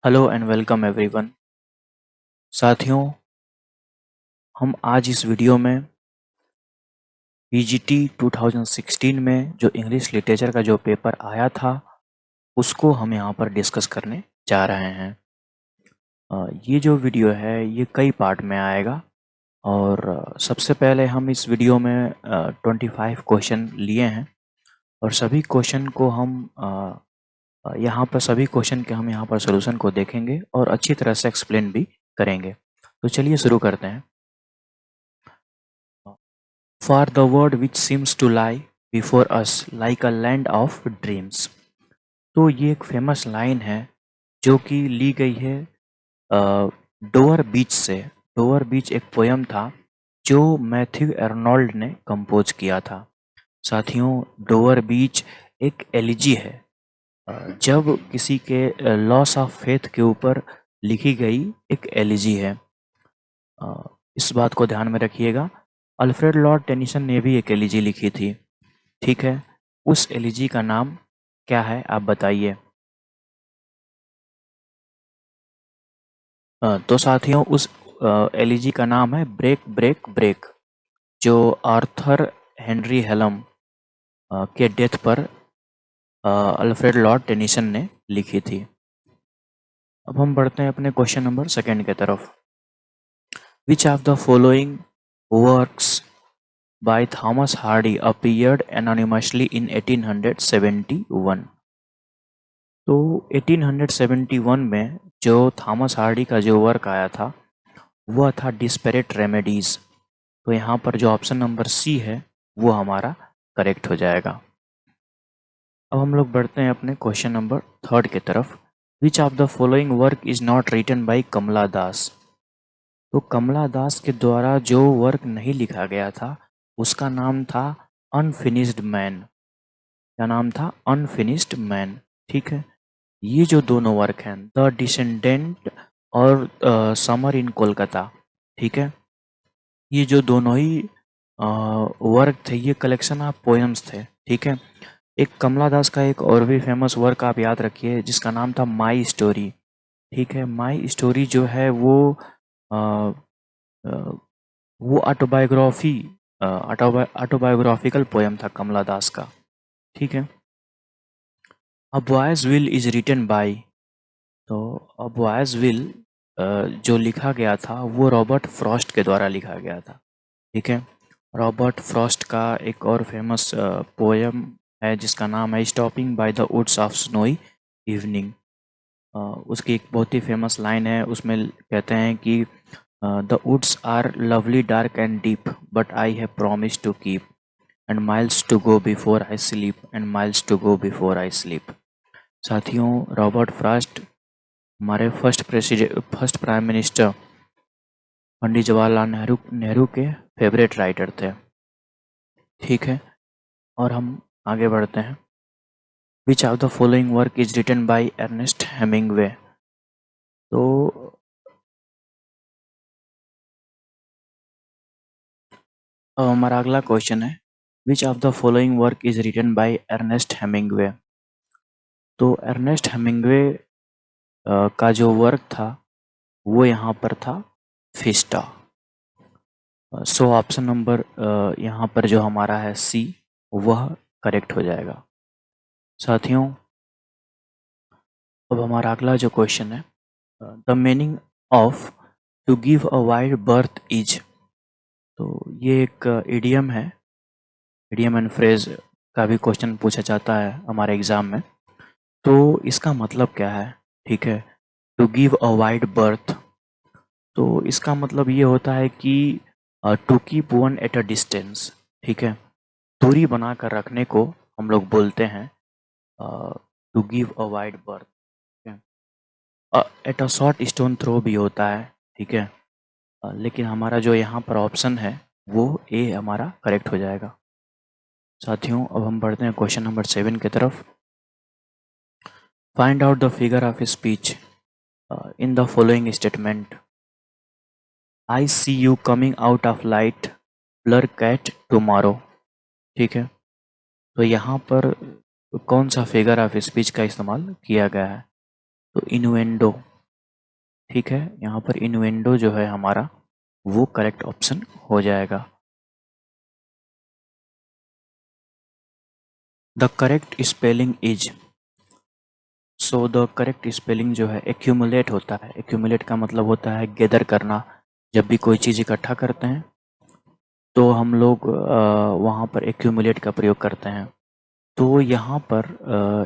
Hello and welcome everyone. साथियों, हम आज इस वीडियो में पीजीटी 2016 में जो इंग्लिश लिटरेचर का जो पेपर आया था उसको हम यहाँ पर डिस्कस करने जा रहे हैं। ये जो वीडियो है ये कई पार्ट में आएगा और सबसे पहले हम इस वीडियो में 25 क्वेश्चन लिए हैं और सभी क्वेश्चन को हम यहाँ पर सभी क्वेश्चन के हम यहाँ पर सोल्यूशन को देखेंगे और अच्छी तरह से एक्सप्लेन भी करेंगे। तो चलिए शुरू करते हैं। For the world which seems to lie before us like a land of dreams। तो ये एक फेमस लाइन है जो कि ली गई है डोअर बीच से। डोअर बीच एक पोयम था जो मैथ्यू एर्नोल्ड ने कंपोज किया था। साथियों, डोअर बीच एक एलिजी है। जब किसी के लॉस ऑफ फेथ के ऊपर लिखी गई एक एलिजी है। इस बात को ध्यान में रखिएगा। अल्फ्रेड लॉर्ड टेनिसन ने भी एक एलिजी लिखी थी, ठीक है। उस एलिजी का नाम क्या है आप बताइए। तो साथियों उस एलिजी का नाम है ब्रेक ब्रेक ब्रेक, जो आर्थर हेनरी हेलम के डेथ पर अल्फ्रेड लॉर्ड टेनिसन ने लिखी थी। अब हम बढ़ते हैं अपने क्वेश्चन नंबर सेकंड की तरफ। Which of the following works by Thomas Hardy appeared anonymously in 1871। तो 1871 में जो थॉमस हार्डी का जो वर्क आया था वह था डिस्पेरेट रेमेडीज। तो यहाँ पर जो ऑप्शन नंबर सी है वो हमारा करेक्ट हो जाएगा। अब हम लोग बढ़ते हैं अपने क्वेश्चन नंबर थर्ड की तरफ। Which of the following work is not written by Kamala Das. तो कमला दास के द्वारा जो वर्क नहीं लिखा गया था उसका नाम था अनफिनिश्ड मैन। क्या नाम था? अनफिनिश्ड मैन, ठीक है। ये जो दोनों वर्क हैं, द डिसेंडेंट और समर इन कोलकाता, ठीक है, ये जो दोनों ही वर्क थे ये कलेक्शन ऑफ पोएम्स थे, ठीक है। एक कमला दास का एक और भी फेमस वर्क आप याद रखिए जिसका नाम था माई स्टोरी, ठीक है। माई स्टोरी जो है अ, वो ऑटोबायोग्राफिकल पोएम था कमला दास का, ठीक है। A boy's will is written by. तो अ बॉयज विल जो लिखा गया था वो रॉबर्ट फ्रॉस्ट के द्वारा लिखा गया था, ठीक है। रॉबर्ट फ्रॉस्ट का एक और फेमस पोएम है जिसका नाम है stopping by the woods of snowy evening. उसकी एक बहुत ही फेमस लाइन है, उसमें कहते हैं कि the woods are lovely dark and deep but I have promise to keep and miles to go before I sleep and miles to go before I sleep. साथियों, Robert Frost हमारे first prime minister Pandit Jawaharlal Nehru के favourite writer थे, ठीक है। और हम आगे बढ़ते हैं। Which of the following work is written by Ernest Hemingway. तो अब हमारा अगला क्वेश्चन है, which of the following work is written by Ernest Hemingway. तो अर्नेस्ट हेमिंगवे का जो वर्क था वो यहाँ पर था फिस्टा। सो ऑप्शन नंबर यहाँ पर जो हमारा है सी वह करेक्ट हो जाएगा। साथियों, अब हमारा अगला जो क्वेश्चन है, the meaning of to give a wide berth is. तो ये एक इडियम है, इडियम एंड फ्रेज का भी क्वेश्चन पूछा जाता है हमारे एग्जाम में। तो इसका मतलब क्या है, ठीक है। To give a wide berth, तो इसका मतलब ये होता है कि to keep one at a distance, ठीक है। दूरी बनाकर रखने को हम लोग बोलते हैं to give a wide berth. At a short stone throw भी होता है, ठीक है। लेकिन हमारा जो यहाँ पर ऑप्शन है वो ए हमारा करेक्ट हो जाएगा। साथियों, अब हम बढ़ते हैं क्वेश्चन नंबर 7 की तरफ। Find out the figure of speech in the following statement. I see you coming out of light blur cat tomorrow, ठीक है। तो यहाँ पर कौन सा फिगर ऑफ स्पीच का इस्तेमाल किया गया है? तो इनुएंडो, ठीक है, यहाँ पर इनुएंडो जो है हमारा वो करेक्ट ऑप्शन हो जाएगा। The correct spelling is, so the correct spelling जो है एक्यूमुलेट होता है। एक्यूमुलेट का मतलब होता है गैदर करना। जब भी कोई चीज़ इकट्ठा करते हैं तो हम लोग वहाँ पर एक्यूमुलेट का प्रयोग करते हैं। तो यहाँ पर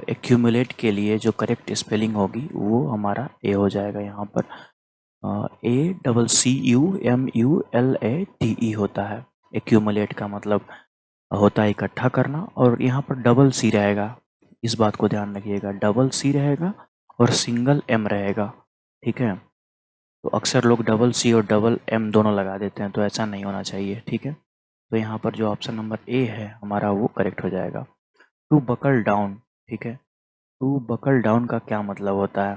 एक्यूमुलेट के लिए जो करेक्ट स्पेलिंग होगी वो हमारा ए हो जाएगा। यहाँ पर ACCUMULATE होता है। एक्यूमुलेट का मतलब होता है इकट्ठा करना, और यहाँ पर डबल सी रहेगा, इस बात को ध्यान रखिएगा। डबल सी रहेगा और सिंगल एम रहेगा, ठीक है। तो अक्सर लोग डबल सी और डबल एम दोनों लगा देते हैं, तो ऐसा नहीं होना चाहिए, ठीक है। तो यहाँ पर जो ऑप्शन नंबर ए है हमारा वो करेक्ट हो जाएगा। टू बकल डाउन, ठीक है। टू बकल डाउन का क्या मतलब होता है?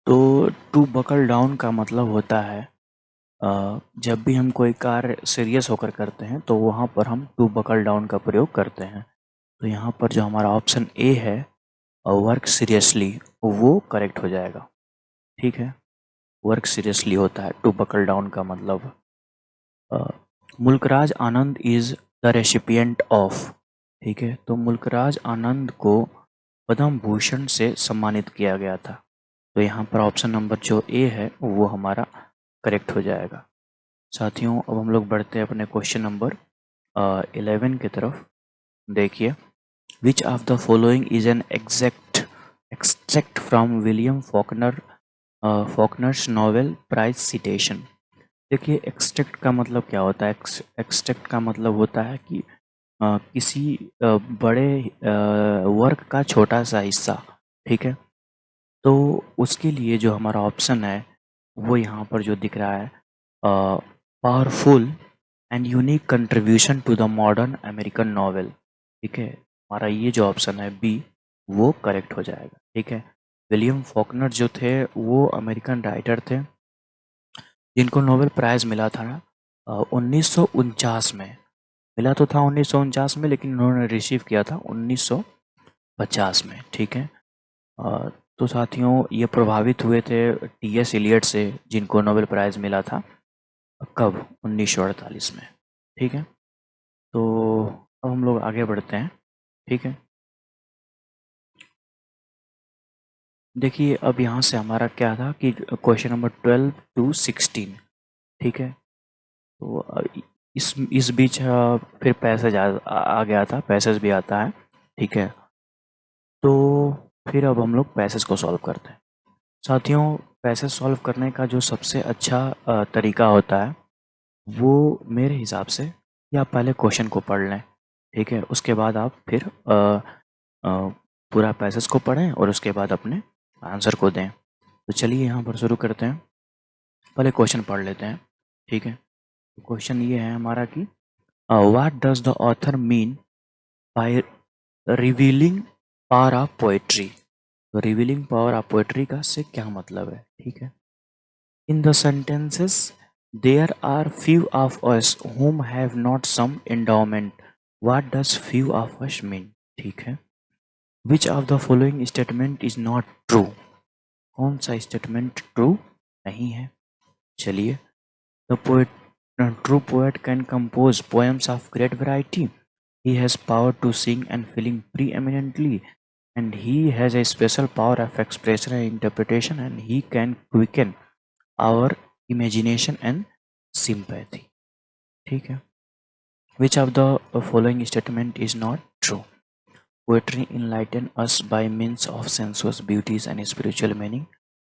तो टू बकल डाउन का मतलब होता है जब भी हम कोई कार्य सीरियस होकर करते हैं तो वहाँ पर हम टू बकल डाउन का प्रयोग करते हैं। तो यहाँ पर जो हमारा ऑप्शन ए है वर्क सीरियसली, वो करेक्ट हो जाएगा, ठीक है। वर्क सीरियसली होता है टू बकल डाउन का मतलब। मुल्कराज आनंद इज द रेसिपिएंट ऑफ, ठीक है। तो मुल्कराज आनंद को पद्म भूषण से सम्मानित किया गया था। तो यहाँ पर ऑप्शन नंबर जो ए है वो हमारा करेक्ट हो जाएगा। साथियों, अब हम लोग बढ़ते हैं अपने क्वेश्चन नंबर 11 की तरफ। देखिए, which of the following is an extract from William Faulkner's Nobel prize citation. देखिए, एक्सट्रैक्ट का मतलब क्या होता है? एक्सट्रैक्ट का मतलब होता है कि किसी बड़े वर्क का छोटा सा हिस्सा, ठीक है। तो उसके लिए जो हमारा ऑप्शन है वो यहाँ पर जो दिख रहा है, powerful and unique contribution to the modern American novel, ठीक है। हमारा ये जो ऑप्शन है बी वो करेक्ट हो जाएगा, ठीक है। विलियम फॉकनर जो थे वो अमेरिकन राइटर थे जिनको नोबेल प्राइज़ मिला था 1949 में। मिला तो था 1949 में, लेकिन उन्होंने रिसीव किया था 1950 में, ठीक है। तो साथियों, ये प्रभावित हुए थे टी.एस. इलियट से, जिनको नोबेल प्राइज़ मिला था कब? 1948 में, ठीक है। तो अब हम लोग आगे बढ़ते हैं, ठीक है। देखिए, अब यहाँ से हमारा क्या था कि क्वेश्चन नंबर 12 to 16, ठीक है। तो इस बीच फिर पैसेज आ गया था, पैसेज भी आता है, ठीक है। तो फिर अब हम लोग पैसेज को सॉल्व करते हैं। साथियों, पैसेज सॉल्व करने का जो सबसे अच्छा तरीका होता है वो मेरे हिसाब से, या आप पहले क्वेश्चन को पढ़ लें, ठीक है। उसके बाद आप फिर पूरा पैसेज को पढ़ें और उसके बाद अपने आंसर को दें। तो चलिए यहाँ पर शुरू करते हैं। पहले क्वेश्चन पढ़ लेते हैं, ठीक है। क्वेश्चन ये है हमारा कि what does the author mean by revealing power of poetry. तो रिवीलिंग पावर ऑफ पोएट्री का से क्या मतलब है, ठीक है। In the sentences there are few of us whom have not some endowment. What does few of us mean, ठीक है। Which of the following statement is not true. कौन सा स्टेटमेंट ट्रू नहीं है? चलिए, the poet true poet can compose poems of great variety. He has power to sing and feeling preeminently, and he has a special power of expression and interpretation, and he can quicken our imagination and sympathy. ठीक है। Which of the following statement is not true? Poetry enlighten us by means of sensuous beauties and spiritual meaning.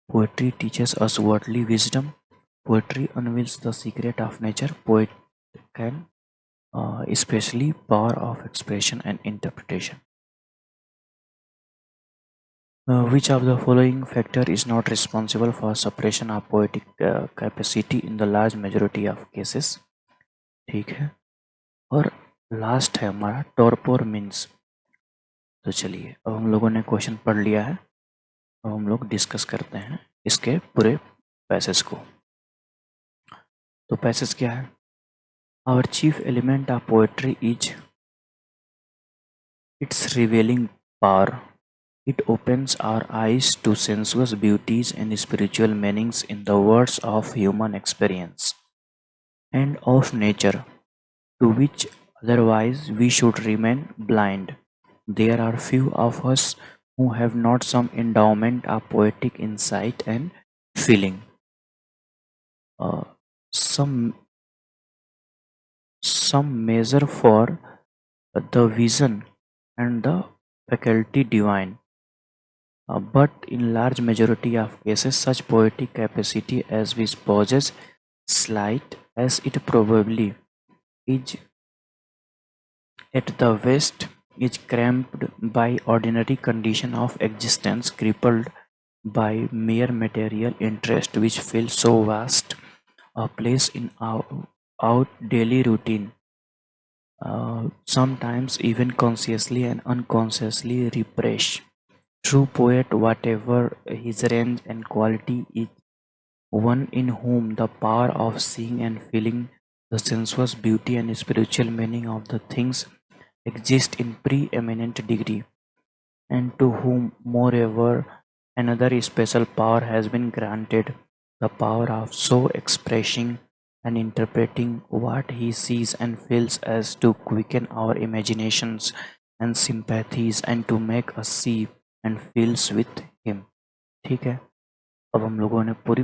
Poetry teaches us worldly wisdom. Poetry unveils the secret of nature. Poet can especially power of expression and interpretation. Which of the following factor is not responsible for suppression of poetic capacity in the large majority of cases? ठीक है। और last है हमारा torpor means. तो चलिए, अब हम लोगों ने क्वेश्चन पढ़ लिया है, अब हम लोग डिस्कस करते हैं इसके पूरे पैसेज को। तो पैसेज क्या है? Our chief element of poetry is its revealing power. It opens our eyes to sensuous beauties and spiritual meanings in the words of human experience and of nature, to which otherwise we should remain blind. There are few of us who have not some endowment of poetic insight and feeling, uh, some measure for the vision and the faculty divine. But in large majority of cases, such poetic capacity as we possess, slight as it probably is at the best, is cramped by ordinary condition of existence, crippled by mere material interest which fills so vast a place in our daily routine, sometimes even consciously and unconsciously repress. True poet, whatever his range and quality, is one in whom the power of seeing and feeling the sensuous beauty and spiritual meaning of the things exist in preeminent degree, and to whom, moreover, another special power has been granted, the power of so expressing and interpreting what he sees and feels as to quicken our imaginations and sympathies and to make us see and feels with him. ठीक है, अब हम लोगों ने पूरे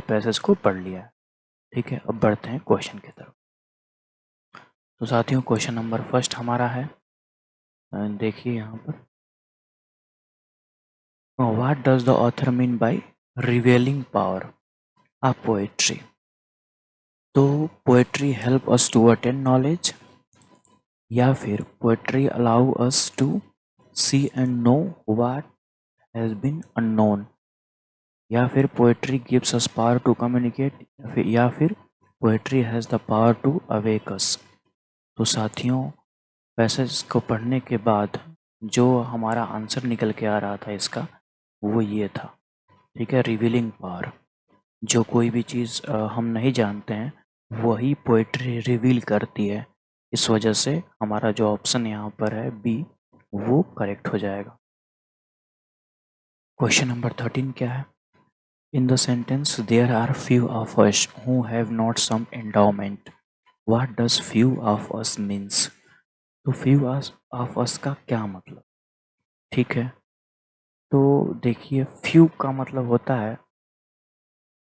passage को पढ़ लिया है। ठीक है, अब बढ़ते हैं क्वेश्चन की तरफ। तो साथियों, क्वेश्चन नंबर फर्स्ट हमारा है, देखिए यहाँ पर, what does the author mean by revealing power of poetry. तो poetry help us to attain knowledge, या फिर poetry allow us to see and know what has been unknown, या फिर poetry gives us power to communicate, या फिर poetry has the power to awake us. तो साथियों, passage को पढ़ने के बाद जो हमारा आंसर निकल के आ रहा था इसका, वो ये था। ठीक है, रिवीलिंग पावर, जो कोई भी चीज़ हम नहीं जानते हैं वही पोएट्री रिवील करती है। इस वजह से हमारा जो ऑप्शन यहाँ पर है बी, वो करेक्ट हो जाएगा। क्वेश्चन नंबर 13 क्या है? In the sentence there are few of us who have not some endowment, what does few of us means. तो फ्यू ऑफ अस का क्या मतलब? ठीक है, तो देखिए, फ्यू का मतलब होता है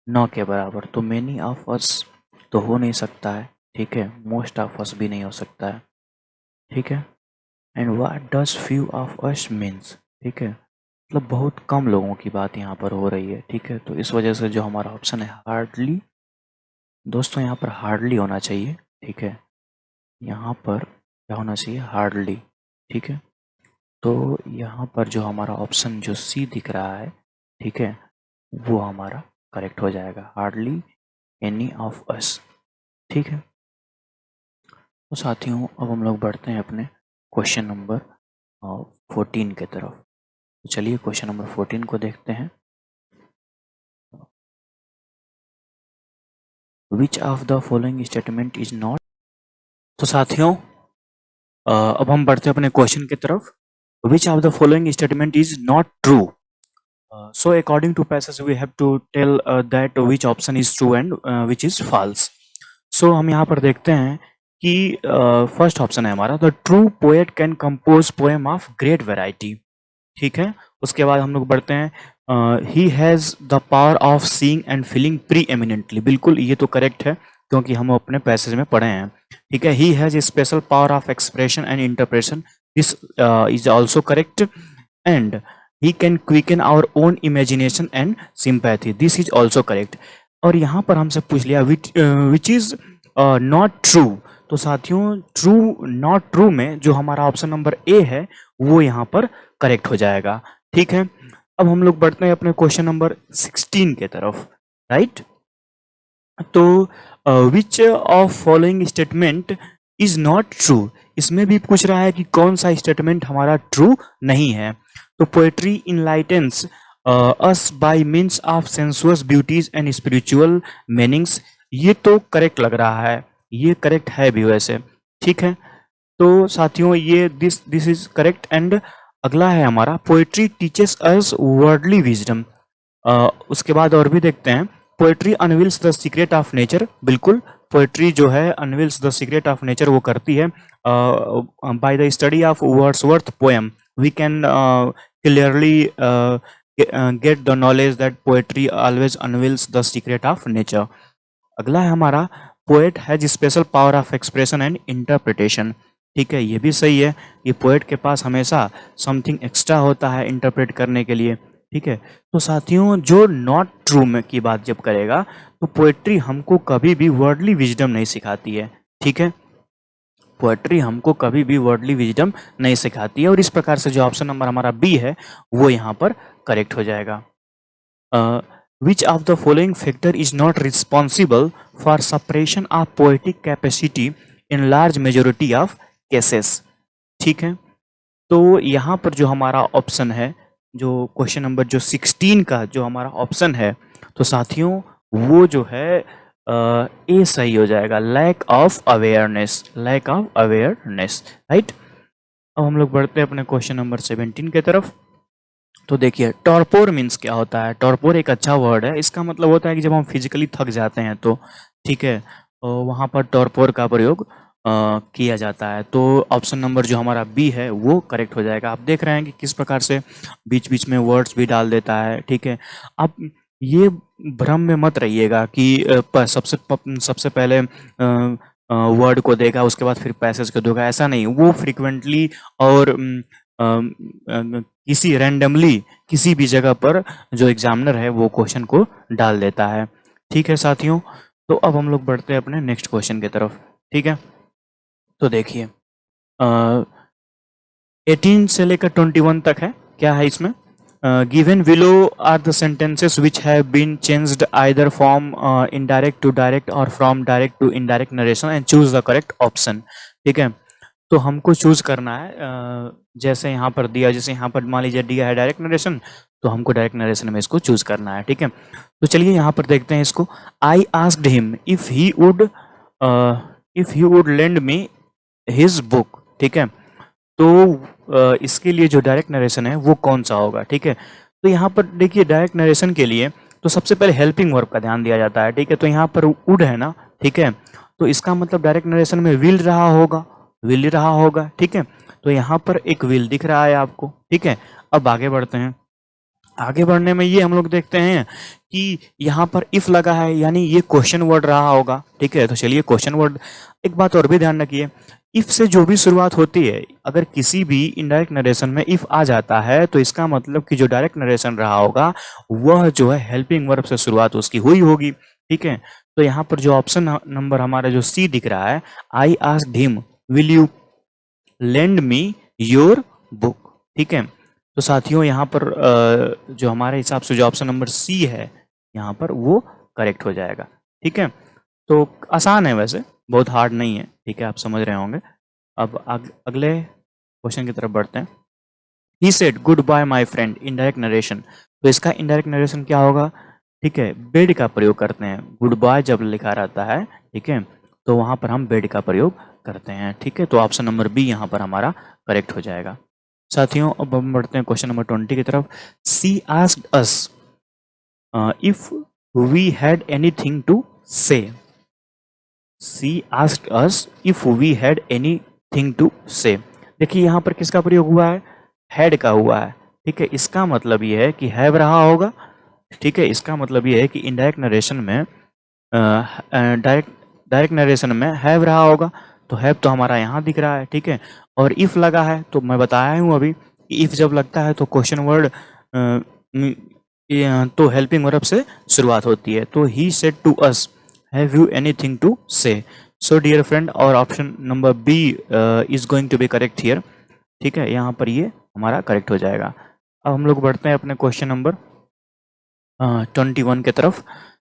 न के बराबर, तो मेनी ऑफ अस तो हो नहीं सकता है। ठीक है, मोस्ट ऑफ अस भी नहीं हो सकता है। ठीक है, and what does few of us means. ठीक है, मतलब बहुत कम लोगों की बात यहाँ पर हो रही है। ठीक है, तो इस वजह से जो हमारा ऑप्शन है हार्डली, दोस्तों यहाँ पर हार्डली होना चाहिए। ठीक है, यहाँ पर क्या होना चाहिए? हार्डली। ठीक है, तो यहाँ पर जो हमारा ऑप्शन जो सी दिख रहा है, ठीक है, वो हमारा करेक्ट हो जाएगा, हार्डली एनी ऑफ अस। ठीक है, तो साथियों अब हम लोग बढ़ते हैं अपने क्वेश्चन नंबर 14 के तरफ। तो चलिए क्वेश्चन नंबर 14 को देखते हैं। Which of the following statement is not. तो साथियों अब हम बढ़ते हैं अपने क्वेश्चन की तरफ। Which of the following statement is not true. So according to passage we have to tell that which option is true and which is false. So हम यहाँ पर देखते हैं कि फर्स्ट ऑप्शन है हमारा, the true poet can compose poem of great variety. ठीक है, उसके बाद हम लोग बढ़ते हैं, he has the power of seeing and feeling pre eminently. बिल्कुल ये तो करेक्ट है क्योंकि हम अपने पैसेज में पढ़े हैं। ठीक है, he has a special power of expression and interpretation, this is also correct, and he can quicken our own imagination and sympathy, this is also correct। और यहाँ पर हमसे पूछ लिया which is not true। तो साथियों, ट्रू नॉट ट्रू में जो हमारा ऑप्शन नंबर ए है वो यहाँ पर करेक्ट हो जाएगा। ठीक है, अब हम लोग बढ़ते हैं अपने क्वेश्चन नंबर 16 के तरफ, राइट। तो which of following statement is not true, इसमें भी पूछ रहा है कि कौन सा स्टेटमेंट हमारा ट्रू नहीं है। तो poetry enlightens us by means of sensuous beauties and spiritual meanings, ये तो करेक्ट लग रहा है, ये करेक्ट है भी वैसे। ठीक है, तो साथियों ये दिस इज करेक्ट, एंड अगला है हमारा poetry teaches us worldly wisdom. उसके बाद और भी देखते हैं, poetry unveils the secret of nature. बिल्कुल, पोएट्री जो है unveils the secret of nature वो करती है। By the study of Wordsworth poem we can clearly get the knowledge that poetry always unveils the secret of nature. अगला है हमारा, poet has special power of expression and interpretation. ठीक है, ये भी सही है कि पोएट के पास हमेशा समथिंग एक्स्ट्रा होता है इंटरप्रेट करने के लिए। ठीक है, तो साथियों जो नॉट ट्रू में की बात जब करेगा तो पोएट्री हमको कभी भी वर्डली विजडम नहीं सिखाती है। ठीक है, पोएट्री हमको कभी भी वर्डली विजडम नहीं सिखाती है, और इस प्रकार से जो ऑप्शन नंबर हमारा बी है वो यहाँ पर करेक्ट हो जाएगा। Which of the following factor is not responsible for suppression of poetic capacity in large majority of cases? ठीक है, तो यहाँ पर जो हमारा ऑप्शन है, जो क्वेश्चन नंबर जो 16 का जो हमारा ऑप्शन है, तो साथियों वो जो है ए सही हो जाएगा, lack of awareness, lack of awareness, right. अब हम लोग बढ़ते हैं अपने क्वेश्चन नंबर 17 की तरफ। तो देखिए, टॉर्पोर मीन्स क्या होता है? टॉर्पोर एक अच्छा वर्ड है, इसका मतलब होता है कि जब हम फिजिकली थक जाते हैं तो, ठीक है, वहाँ पर टॉर्पोर का प्रयोग किया जाता है। तो ऑप्शन नंबर जो हमारा बी है वो करेक्ट हो जाएगा। आप देख रहे हैं कि किस प्रकार से बीच बीच में वर्ड्स भी डाल देता है। ठीक है, आप ये भ्रम में मत रहिएगा कि सबसे पहले वर्ड को देगा उसके बाद फिर पैसेज को देगा, ऐसा नहीं। वो फ्रिक्वेंटली और किसी रैंडमली किसी भी जगह पर जो एग्जामिनर है वो क्वेश्चन को डाल देता है। ठीक है साथियों, तो अब हम लोग बढ़ते हैं अपने नेक्स्ट क्वेश्चन की तरफ। ठीक है, तो देखिए 18 से लेकर 21 तक है। क्या है इसमें? Given below are the sentences which have been changed either from indirect to direct और from direct to indirect narration and choose the correct option. ठीक है, तो हमको चूज करना है, जैसे यहाँ पर दिया, जैसे यहाँ पर मान लीजिए दिया है डायरेक्ट नरेशन, तो हमको डायरेक्ट नरेशन में इसको चूज करना है। ठीक है, तो चलिए यहाँ पर देखते हैं इसको। I asked him if he would lend me his book. ठीक है, तो इसके लिए जो डायरेक्ट नरेशन है वो कौन सा होगा? ठीक है, तो यहाँ पर देखिए डायरेक्ट नरेशन के लिए तो सबसे पहले हेल्पिंग वर्ब का ध्यान दिया जाता है। ठीक है, तो यहाँ पर वुड है ना, ठीक है, तो इसका मतलब डायरेक्ट नरेशन में विल रहा होगा, विल ही रहा होगा। ठीक है, तो यहाँ पर एक विल दिख रहा है आपको। ठीक है, अब आगे बढ़ते हैं। आगे बढ़ने में ये हम लोग देखते हैं कि यहाँ पर इफ लगा है, यानी ये क्वेश्चन वर्ड रहा होगा। ठीक है, तो चलिए क्वेश्चन वर्ड। एक बात और भी ध्यान रखिए, इफ से जो भी शुरुआत होती है, अगर किसी भी इनडायरेक्ट नरेशन में इफ आ जाता है तो इसका मतलब कि जो डायरेक्ट नरेशन रहा होगा वह जो है हेल्पिंग वर्ब से शुरुआत उसकी हुई होगी। ठीक है, तो यहाँ पर जो ऑप्शन नंबर हमारा जो सी दिख रहा है, I asked him will you lend me your book. ठीक है, तो साथियों यहाँ पर जो हमारे हिसाब से जो ऑप्शन नंबर सी है यहाँ पर वो करेक्ट हो जाएगा। ठीक है, तो आसान है, वैसे बहुत हार्ड नहीं है। ठीक है, आप समझ रहे होंगे। अब अगले क्वेश्चन की तरफ बढ़ते हैं। He said good bye my friend, indirect narration. तो इसका इनडायरेक्ट नरेशन क्या होगा? ठीक है, बेड का प्रयोग करते हैं। गुड बाय जब लिखा रहता है, ठीक है, तो वहाँ पर हम बेड का प्रयोग करते हैं। ठीक है, तो ऑप्शन नंबर बी यहाँ पर हमारा करेक्ट हो जाएगा। साथियों अब हम बढ़ते हैं क्वेश्चन नंबर 20 की तरफ। She asked us if we had anything to say. She asked us if we had anything to say. देखिए यहाँ पर किसका प्रयोग हुआ है? हैड का हुआ है। ठीक है, इसका मतलब ये है कि हैव रहा होगा। ठीक है, इसका मतलब ये है कि इनडायरेक्ट नरेशन में डायरेक्ट नरेशन में हैव रहा होगा, तो हैव तो हमारा यहाँ दिख रहा है। ठीक है, और इफ लगा है तो मैं बताया हूँ अभी कि इफ जब लगता है तो क्वेश्चन वर्ड तो हेल्पिंग वर्ब से शुरुआत होती है। तो he said to us have you anything to say. So dear friend, और option number B is going to be correct here. ठीक है, यहाँ पर ये हमारा करेक्ट हो जाएगा। अब हम लोग बढ़ते हैं अपने क्वेश्चन नंबर 21 के तरफ।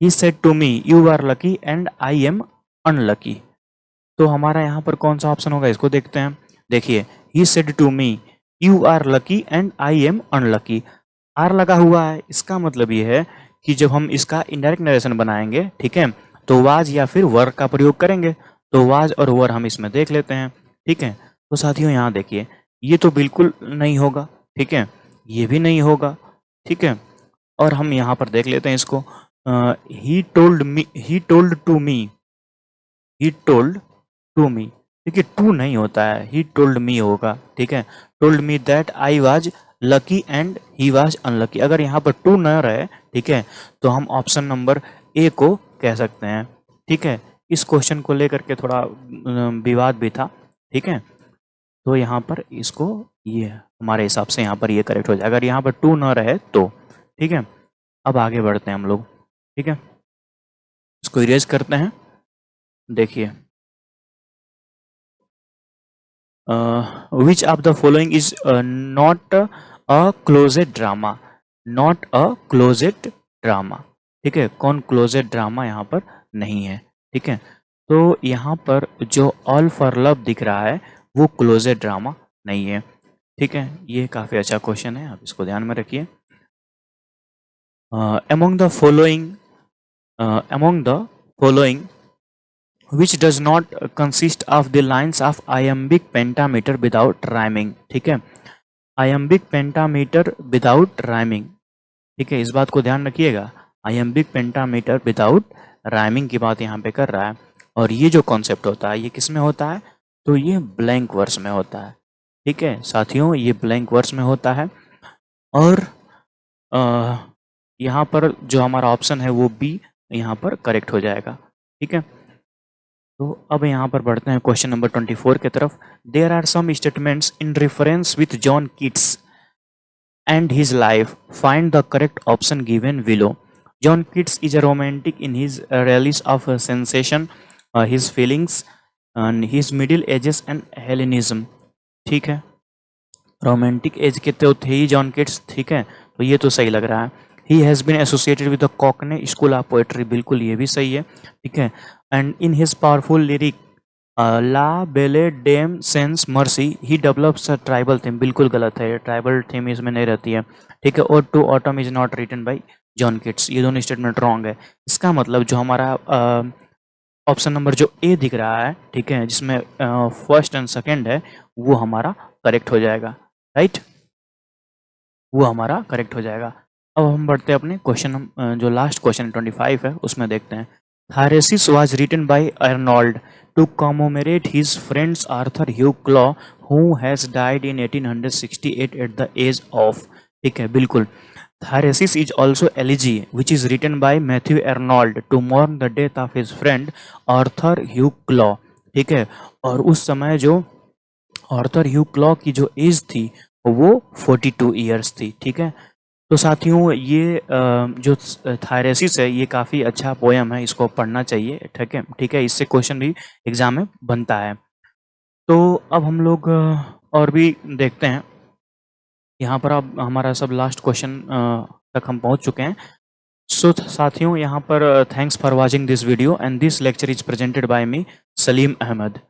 He said to me you are lucky and I am unlucky. तो हमारा यहाँ पर कौन सा ऑप्शन होगा, इसको देखते हैं। देखिए, he said to me you are lucky and I am unlucky. Are लगा हुआ है, इसका मतलब ये है कि जब हम इसका इनडायरेक्ट नरेशन बनाएंगे, ठीक है, तो वाज या फिर वर का प्रयोग करेंगे। तो वाज और वर हम इसमें देख लेते हैं। ठीक है, तो साथियों यहाँ देखिए, ये तो बिल्कुल नहीं होगा, ठीक है, ये भी नहीं होगा, ठीक है। और हम यहाँ पर देख लेते हैं इसको, he told me, he told to me, he told to me, ठीक है, टू नहीं होता है, ही टोल्ड मी होगा, ठीक है। Told me that I was lucky and he was unlucky, अगर यहाँ पर टू न रहे, ठीक है, तो हम ऑप्शन नंबर ए को कह सकते हैं, ठीक है। इस क्वेश्चन को लेकर के थोड़ा विवाद भी था, ठीक है। तो यहाँ पर इसको, ये हमारे हिसाब से यहाँ पर ये करेक्ट हो जाएगा, अगर यहाँ पर टू न रहे तो, ठीक है। अब आगे बढ़ते हैं हम लोग, ठीक है, इसको इरेज करते हैं। देखिए, which of the following is not a closet drama, not a closet drama, ठीक है, कौन क्लोजेट ड्रामा यहाँ पर नहीं है, ठीक है। तो यहाँ पर जो ऑल फॉर लव दिख रहा है वो क्लोजेट ड्रामा नहीं है, ठीक है। ये काफ़ी अच्छा क्वेश्चन है, आप इसको ध्यान में रखिए। among the following, among the following which does not consist of the lines of iambic pentameter without rhyming, ठीक है, iambic pentameter without rhyming, ठीक है, इस बात को ध्यान रखिएगा, iambic pentameter without rhyming की बात यहाँ पे कर रहा है। और ये जो कॉन्सेप्ट होता है ये किस में होता है, तो ये ब्लैंक वर्स में होता है, ठीक है साथियों, ये ब्लैंक वर्स में होता है। और यहाँ पर जो हमारा ऑप्शन है वो बी यहाँ पर करेक्ट हो जाएगा, ठीक है। तो अब यहाँ पर बढ़ते हैं क्वेश्चन नंबर 24 की तरफ। There are some statements in reference with John Keats and his life. Find the correct option given below. John Keats is a romantic in his rallies of sensation, his feelings, and his middle ages and Hellenism. ठीक है, romantic as के तो थे ही John Keats, ठीक है, तो ये तो सही लग रहा है। He has been associated with the Cockney school of poetry, बिल्कुल ये भी सही है, ठीक है। And in his powerful lyric La Belle Dame sans Merci he develops a tribal theme, बिल्कुल गलत है, ट्राइबल थीम इसमें नहीं रहती है, ठीक है। और to autumn is not written by John Keats, ये दोनों स्टेटमेंट रॉन्ग है। इसका मतलब जो हमारा ऑप्शन नंबर जो ए दिख रहा है, ठीक है, जिसमें फर्स्ट एंड सेकंड है, वो हमारा करेक्ट हो जाएगा, राइट, वो हमारा करेक्ट हो जाएगा। अब हम बढ़ते हैं अपने क्वेश्चन, जो लास्ट क्वेश्चन 25 है उसमें देखते हैं। Thyrsis was written by Arnold to commemorate his friends Arthur Hugh Clough who has died in 1868 at the age of, ठीक है, बिल्कुल। Thyrsis is also elegy which is written by Matthew Arnold to mourn the death of his friend Arthur Hugh Clough, ठीक है। और उस समय जो Arthur Hugh claw की जो एज थी वो 42 ईयर्स थी, ठीक है। तो साथियों ये जो थायरेसिस है ये काफ़ी अच्छा पोयम है, इसको पढ़ना चाहिए, ठीक है, ठीक है, इससे क्वेश्चन भी एग्जाम में बनता है। तो अब हम लोग और भी देखते हैं, यहाँ पर अब हमारा सब लास्ट क्वेश्चन तक हम पहुँच चुके हैं। सो साथियों यहाँ पर thanks for watching this video and this lecture is presented by me Salim Ahmad.